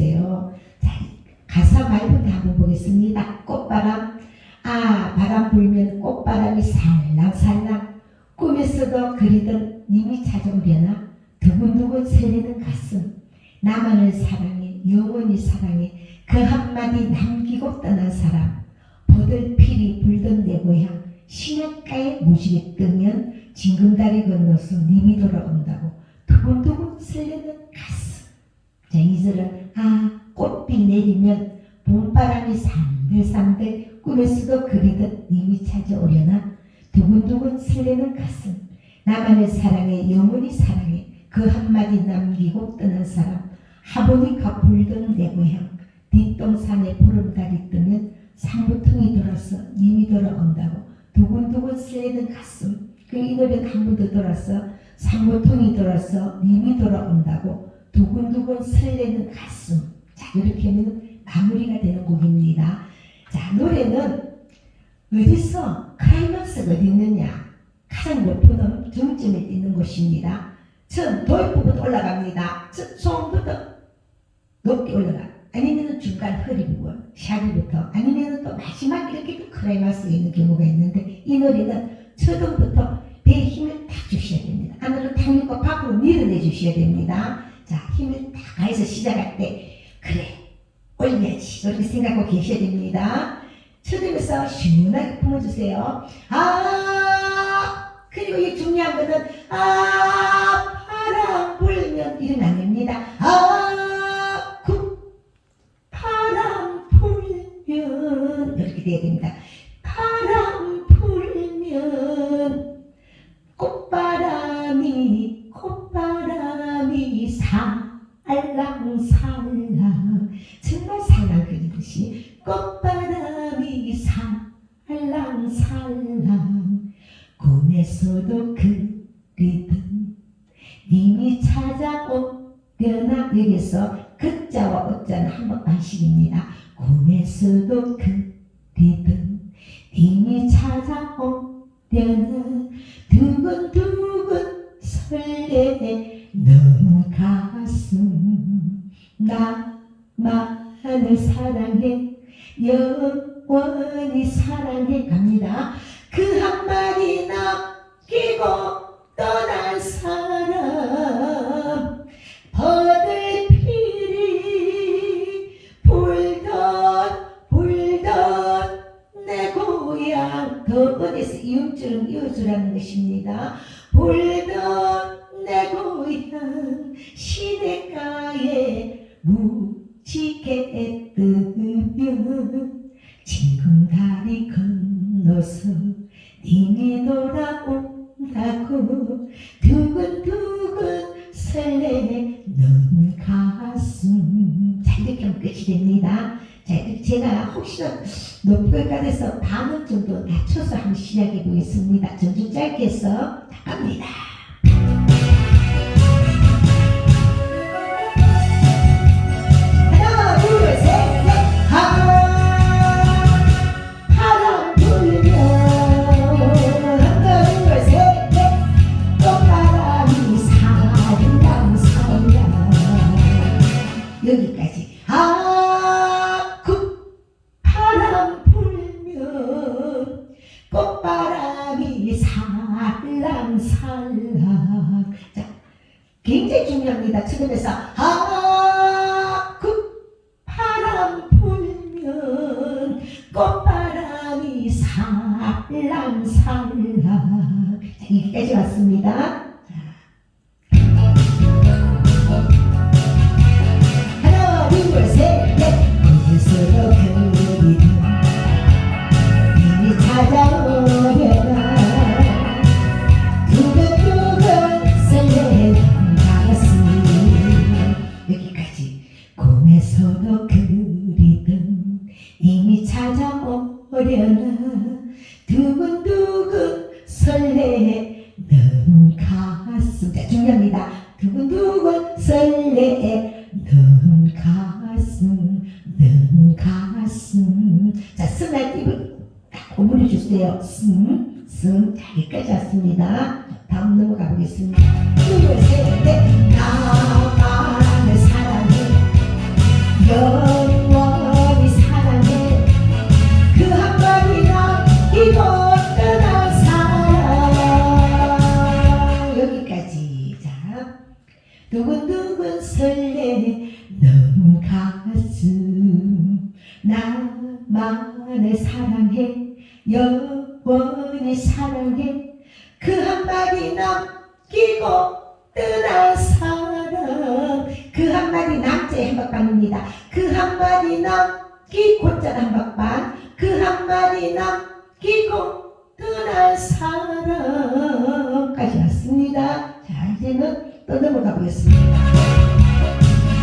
보세요. 자, 가사 말부터 한번 보겠습니다. 꽃바람, 바람 불면 꽃바람이 살랑살랑 꿈에서도 그리던 님이 찾아오려나 두근두근 설레는 가슴 나만을 사랑해 영원히 사랑해 그 한마디 남기고 떠난 사람 버들피리 불던 내 고향 시냇가에 무지개 뜨면 징금다리 건너서 님이 돌아온다고 두근두근 설레는 가슴. 자, 2절은 꽃비 내리면 봄바람이 산들산들 꿈에서도 그리듯 님이 찾아오려나 두근두근 설레는 가슴 나만을 사랑해 영원히 사랑해 그 한마디 남기고 떠난 사람 하모니카 불던 내 고향 뒷동산에 보름달이 뜨면 상부통이 돌아서 님이 돌아온다고 두근두근 설레는 가슴. 그 이 노래는 한 번 더 돌아서 상부통이 돌아서 님이 돌아온다고 두근두근 설레는 가슴. 자, 이렇게 하면 마무리가 되는 곡입니다. 자, 노래는 어디서 클라이막스가 어디 있느냐? 가장 높은 정점에 있는 곳입니다. 처음 도입부부터 올라갑니다. 처음부터 높게 올라가. 아니면 중간 허리 부분, 샤비부터, 아니면 또 마지막 이렇게 또 클라이막스가 있는 경우가 있는데 이 노래는 처음부터 배에 힘을 딱 주셔야 됩니다. 안으로 탁 넣고 밖으로 밀어내 주셔야 됩니다. 자, 힘을 딱 가해서 시작할 때 그래 올려야지 이렇게 생각하고 계셔야 됩니다. 처음에서 시원하게 품어주세요. 그리고 이 중요한 거는 바람 불면 이러면 안 됩니다. 바람 불면 이렇게 돼야 됩니다. 바람 불면 꽃바람이 살랑살랑 정말 살랑 그리듯이 꽃바람이 살랑살랑 꿈에서도 그리던 님이 찾아오려나 여기서 그자와 어자는 한번 반씩입니다. 꿈에서도 그리던 님이 찾아오려나 두근두근 설레는 가슴 나만을 사랑해 영원히 사랑해 갑니다. 그 한마디 남기고 떠난 사람 버들피리 불던 내 고향 더 어디서 이음줄은 이어주라는 것입니다. 불던 내 고향 시냇가에 무지개 뜨면 징금다리 건너서 님이 돌아온다고 두근두근 설레는 가슴. 자, 이렇게 하면 끝이 됩니다. 자, 제가 혹시나 높이가 돼서 반음 정도 낮춰서 한번 시작해 보겠습니다. 좀 짧게 해서 갑니다. 하나, 둘, 셋, 넷, 바람 불면 하나, 둘, 셋, 넷, 꽃바람이 살랑살랑 여기까지. 바람 불면 꽃바람이 살랑살랑. 자, 굉장히 중요합니다. 처음에서 바람 불면 꽃바람이 살랑살랑. 자, 여기까지 왔습니다. 하나, 둘, 셋, 넷. 꿈에서도 그리던 님이 찾아오려나 두근두근 설레는 가슴. 여기까지. 꿈에서도 그리던 님이 찾아오려나 두근두근 설레는 가슴. 자, 중요합니다. 두근두근 설레는 가슴. 자, 스날 입을 딱 오므려 주세요. 자, 여기까지 왔습니다. 다음 넘어가 보겠습니다. 둘, 셋, 넷. 나만을 사랑해 영원히 사랑해 그 한마디 남기고 떠난 사랑. 여기까지. 자, 두근두근 설레 너무 가슴 나만을 사랑해 영원히 사랑해 그 한마디 남기고 떠난 사람. 그 한마디 남자의 한박반입니다. 그 한마디 남기고 고자 한박반. 그 한마디 남기고 떠난 사람까지 왔습니다. 자, 이제는 또 넘어가 보겠습니다.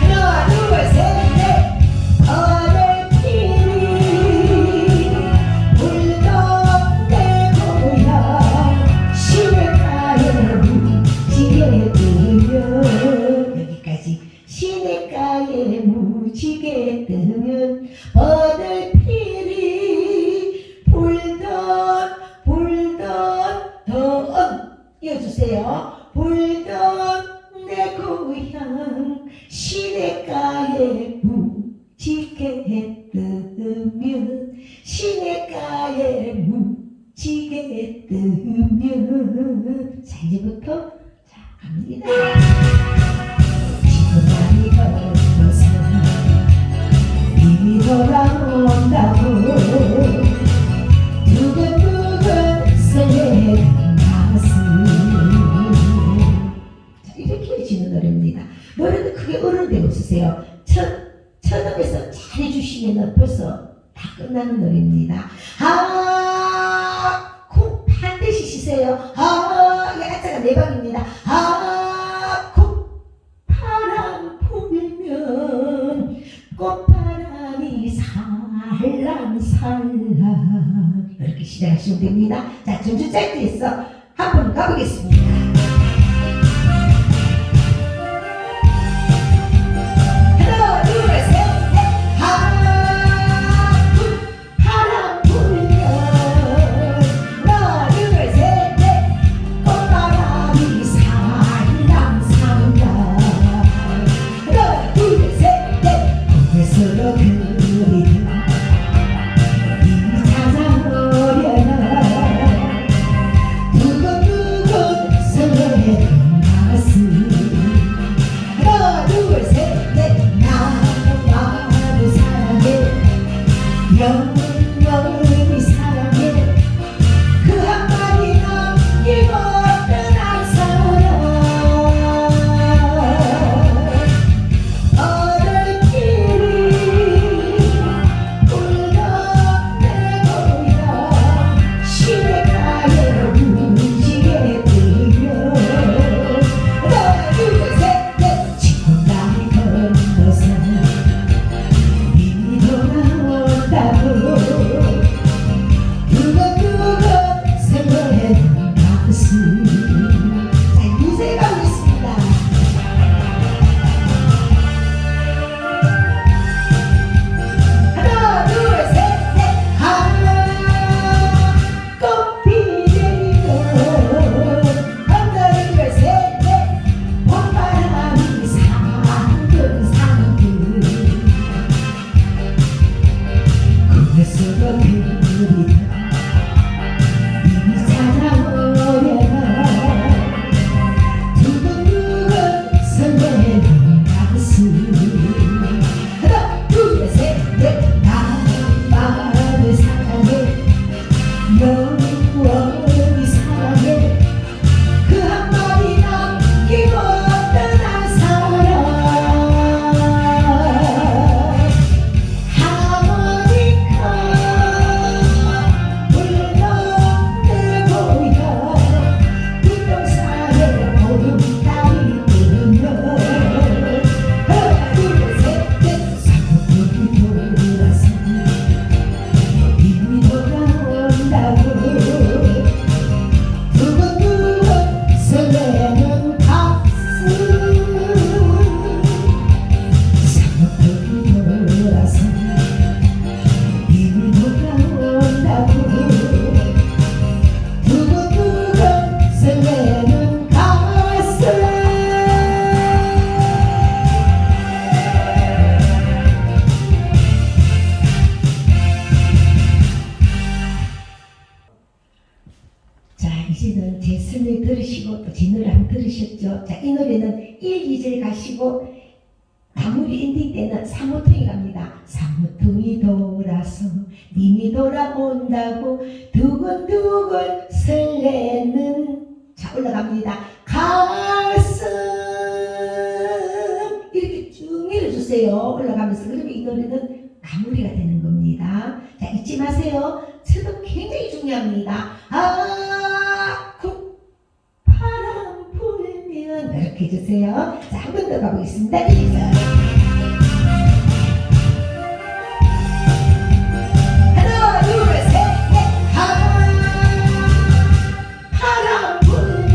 하나, 둘, 셋, 넷. 어레길이 불던 내 고향 시냇가에 무지개 뜨면. 여기까지. 시냇가에 무지개 뜨면 버들피리 불던 던 이어주세요. 불던 내 고향 시냇가에 무지개 뜨면 시냇가에 무지개 뜨면. 자, 이제부터 자 갑니다. 지금 많이 걸어서 이미 돌아온다고 두근두근 설레는 가슴. 자, 이렇게 지는 노래입니다. 노래도 크게 어른데 없으세요. 천음에서 잘해주시면 벌써 다 끝나는 노래입니다. 콩 반드시 쉬세요. 이 아자가 네 방입니다. 콩 바람 불면 꽃바람이 살랑살랑 이렇게 시작하시면 됩니다. 자, 점수 짧게해서 한번 가보겠습니다. 하나, 둘, 셋, 넷. 바람 불면 하나, 둘, 셋, 넷. 꽃바람이 살랑살랑 하나, 둘, 셋, 넷. 꿈에서도 그리던 이 찾아오려나 두근두근 설레는 가슴. 하나, 둘, 셋, 넷. 나만을 사랑해 영원히 사랑해 그 한마디 남기고 떠난 사람. 어른끼리 불던 내 고향 시냇가에 무지개 뜨면 하나, 둘, 셋, 넷. 지금 나이 건너서 이미 돌아온다고 꽃바람 들으셨죠? 자, 이 노래는 1, 2절 가시고 마무리 엔딩 때는 사무통이 갑니다. 사무통이 돌아서 님이 돌아온다고 두근두근 설레는, 자, 올라갑니다. 가슴 이렇게 쭉 밀어주세요. 올라가면서. 그러면 이 노래는 마무리가 되는 겁니다. 자, 잊지 마세요. 저도 굉장히 중요합니다. 바람 불면 이렇게 해주세요. 자, 한 번 더 가보겠습니다. 하나, 둘, 셋, 넷. 바람 불면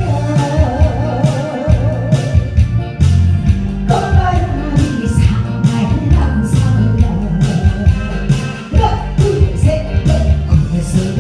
꽃바람이 살랑 살랑. 하나, 둘, 셋, 넷. 꿈에서도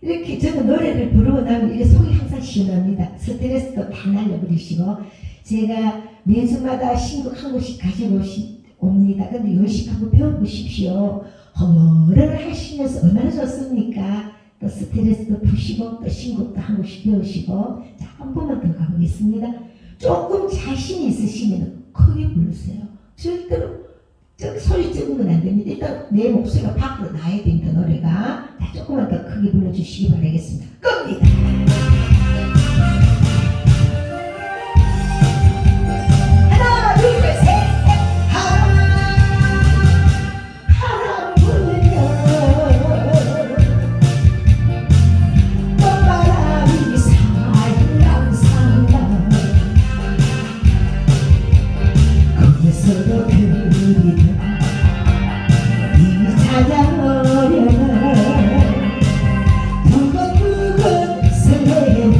이렇게 저는 노래를 부르고 나면 이게 속이 항상 시원합니다. 스트레스도 다 날려버리시고. 제가 매주마다 신곡 한 곡씩 가지고 옵니다. 근데 열심히 한번 배워보십시오. 허물을 하시면서 얼마나 좋습니까? 또 스트레스도 푸시고 또 신곡도 한 곡씩 배우시고. 자, 한 번만 더 가보겠습니다. 조금 자신이 있으시면 크게 부르세요. 절대로 소리 지르면 안 됩니다. 일단 내 목소리가 밖으로 나야 됩니다. 노래가. 자, 조금만 더 크게 불러주시기 바라겠습니다. 겁니다. 하나, 둘, 셋, 넷. 바람 불면 꽃바람이 살랑 살랑. 꿈에서도 그리던 찾아오려나 두근두근 설레는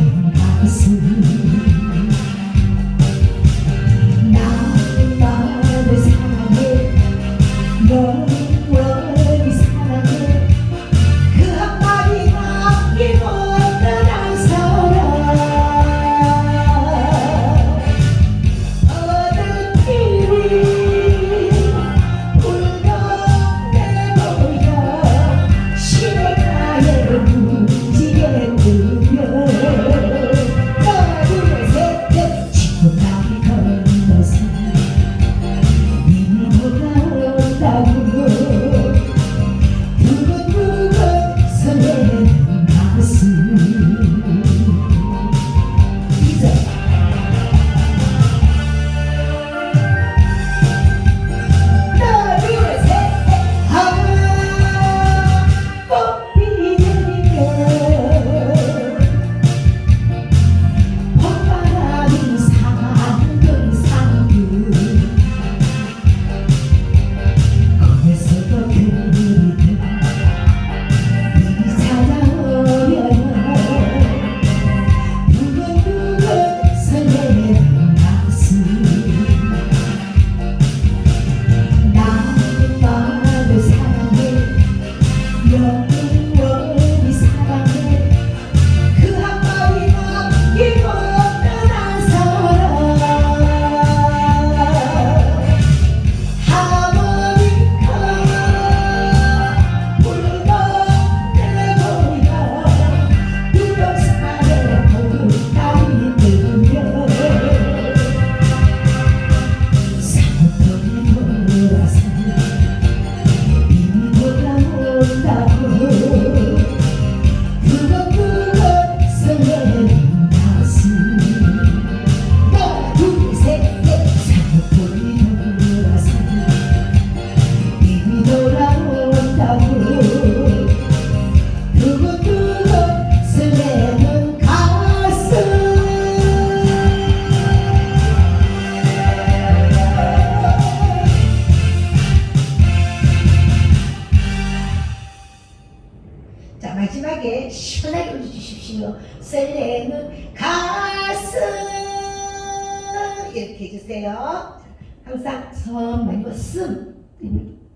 이렇게 해주세요. 항상 섬 말고 씀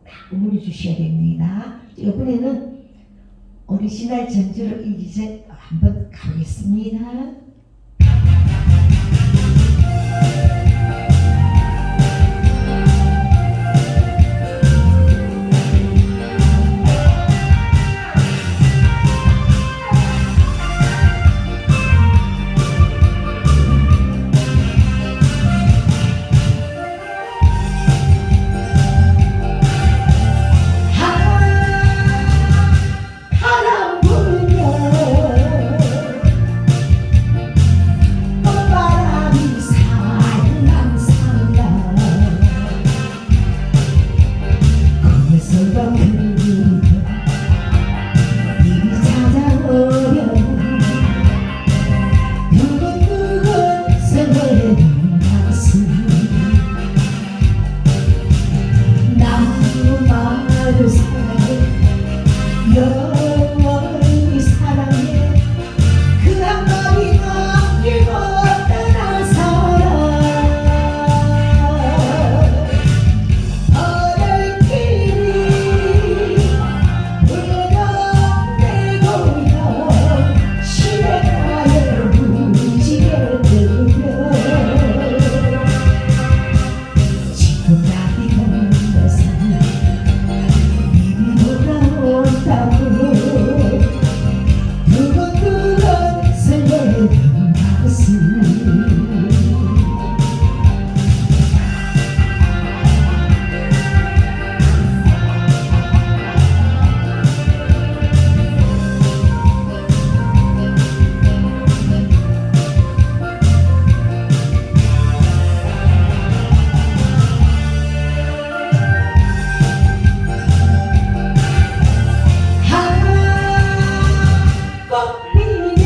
딱 우물이 주셔야 됩니다. 이번에는 오리지널 전주로 이기전 한번 가보겠습니다. 바람 불면 꽃바람이 살랑살랑 거기서도 그리던 님이 찾아오려 두근두근 설레는 가슴 나무 마을 사랑해 영원히 사랑해 그 한마디가 일곱 떠난 사람 어른끼리 불러 내 고향 시내가에 무지개 들며 지금 나이 건너서 님이 돌아온다고 두근두근 설레는 가슴 꽃피는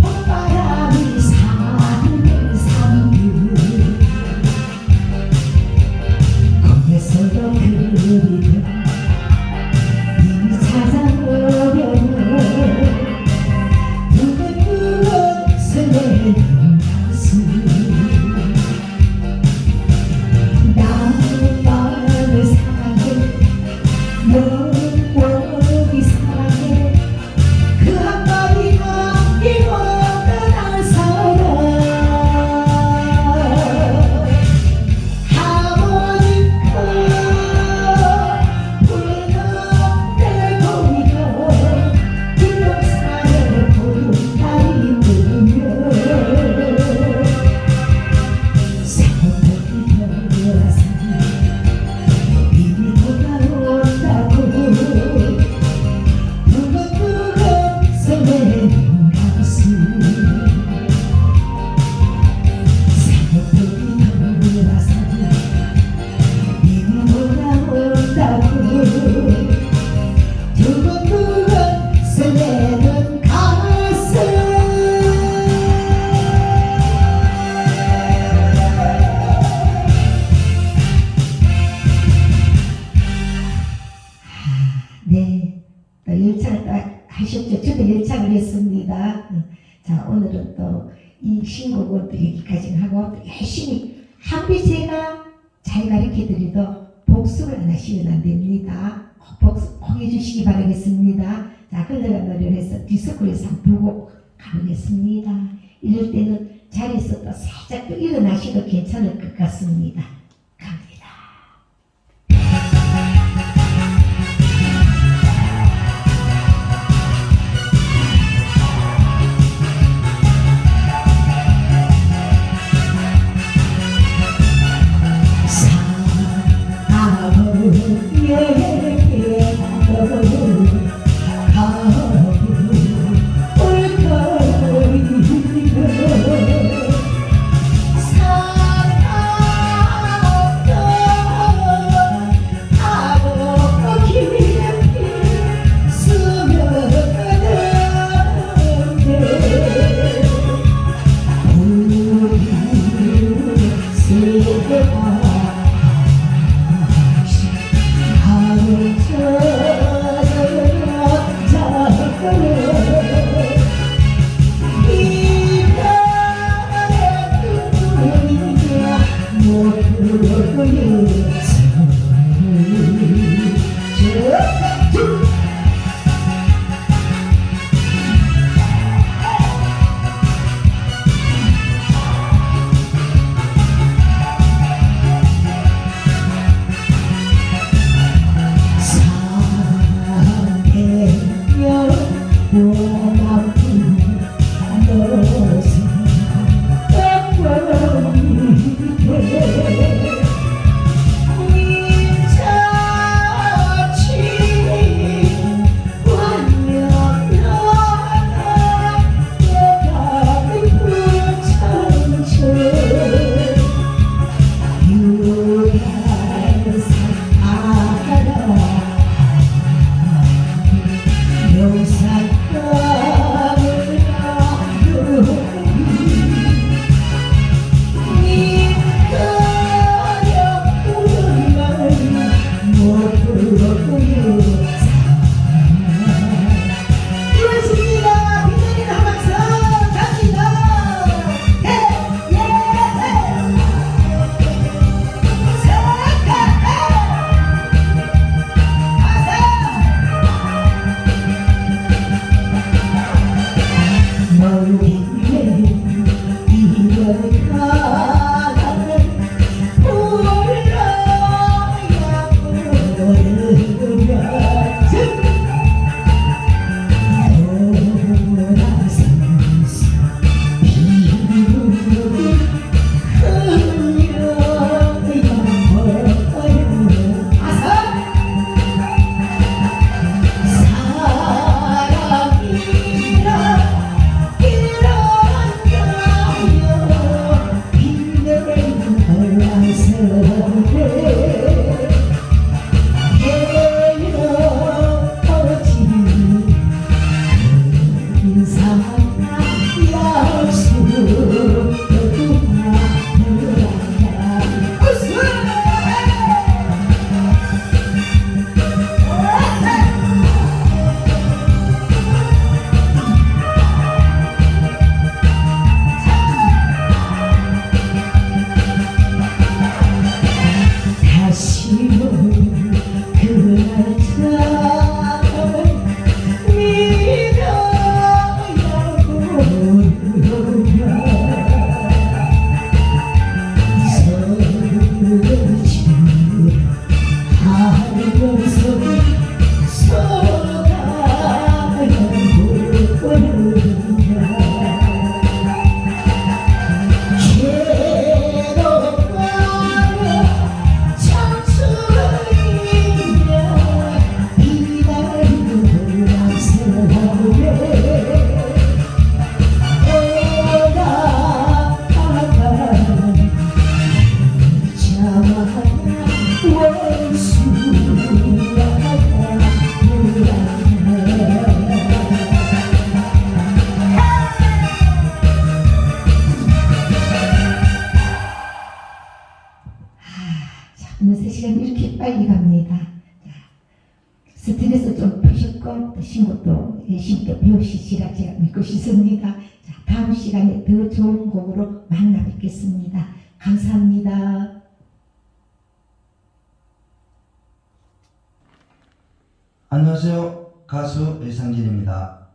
봄바람이 산산뷰 거기서도 그리던 님이 찾아오려고 두근두근 설레는 가슴 나무 마음을 사랑해 영원히 사랑해 그 한마디가 일곱 떠난 사람 하모니카 불러 내 고향 길목산에 보름달이 뜨며 새벽이 되어서 님이 돌아온다고 두근두근 설레는 가슴 새벽이 되어서 님이 돌아온다고 두근두근 설레는 가슴 네, 또 열창을 또 하셨죠. 저도 열창을 했습니다. 자, 오늘은 또 이 신곡을 또 여기까지 하고 또 열심히 한비 제가 잘 가르쳐 드리도 복습을 안 하시면 안 됩니다. 복습 꼭 해주시기 바라겠습니다. 자, 흘러간 노래를 해서 디스코에서 한번 부르고 가보겠습니다. 이럴 때는 자리에서 또 살짝 또 일어나셔도 괜찮을 것 같습니다. 갑니다. 사랑하고 어느새 시간이 이렇게 빨리 갑니다. 자, 스트레스 좀 푸셨고 신곡도 열심히 또 배우시리라 제가 믿고 싶습니다. 자, 다음 시간에 더 좋은 곡으로 만나 뵙겠습니다. 감사합니다. 안녕하세요. 가수 일상진입니다.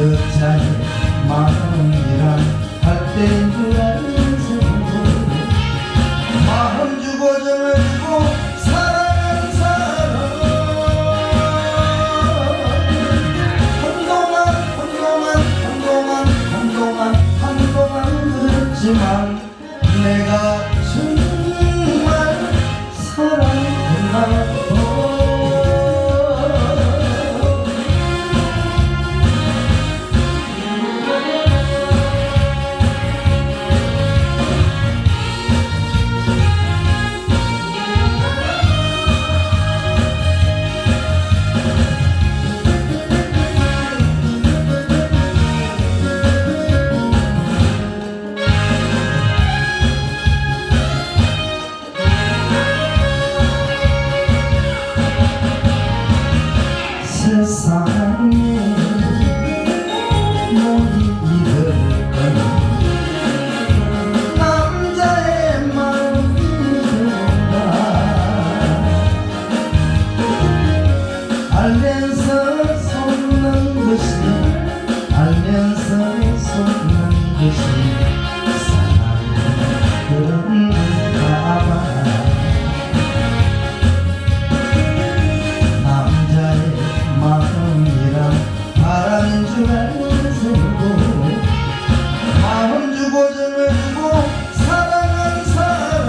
여자의 마음이란 할 때인 줄 알면서 마음 주고 정을 주고 사랑하는 사람 한동안 그랬지만 내가 정말 사랑했나 못이 이를 거니 남자의 마음이라 알면서 속는 것이 알면서 속는 것이 사랑은 그런가 봐 남자의 마음이란 바람인 줄 알면서도 마음 주고 정을 주고 사랑한 사람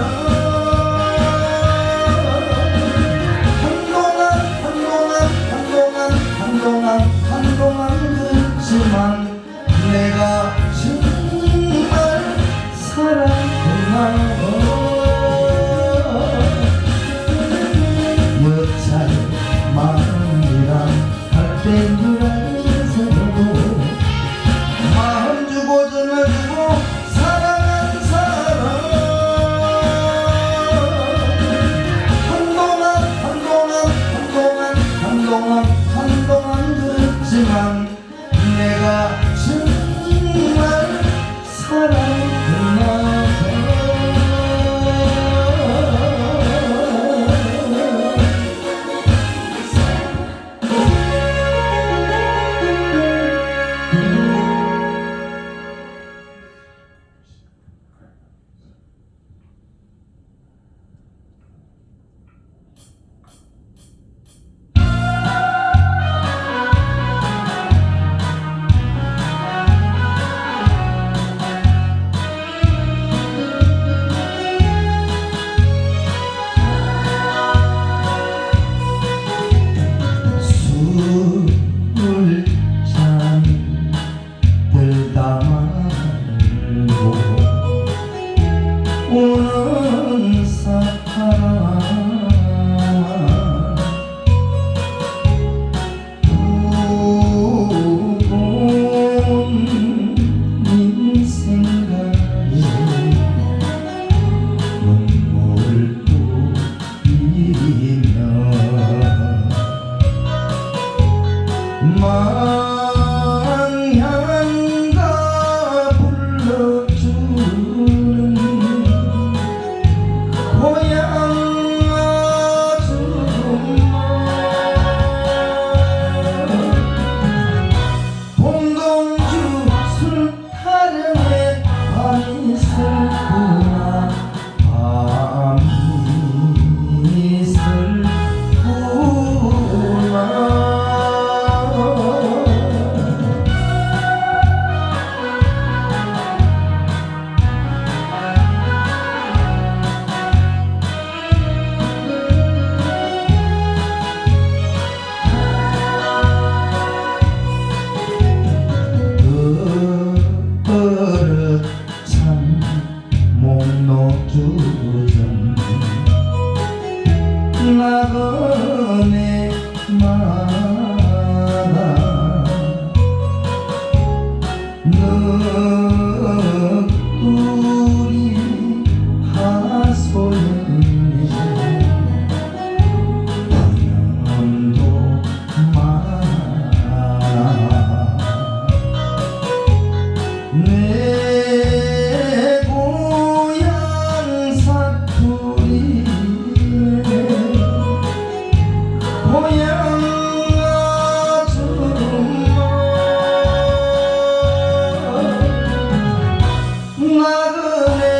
한동안 그렇지만 내가 정말 사랑했나 여자의 마음이란 할땐 줄 알면서도 마음 주고 정을 주고 사랑한 사람 한동안 그렇지만 내가 정말 사랑했나 술 잔들 담아들고 오는 사람 두고온 인생가에 눈물을 뿌리며 망향가 불러주는 고향 아줌마 봉동주 술 타령에 밤이 슬구나 밤이 슬구나 버릇한 목록주전 나그네 마다 넋두리 하소연네 부념도 많아 내 고향 사투리 고향 아줌마 나그네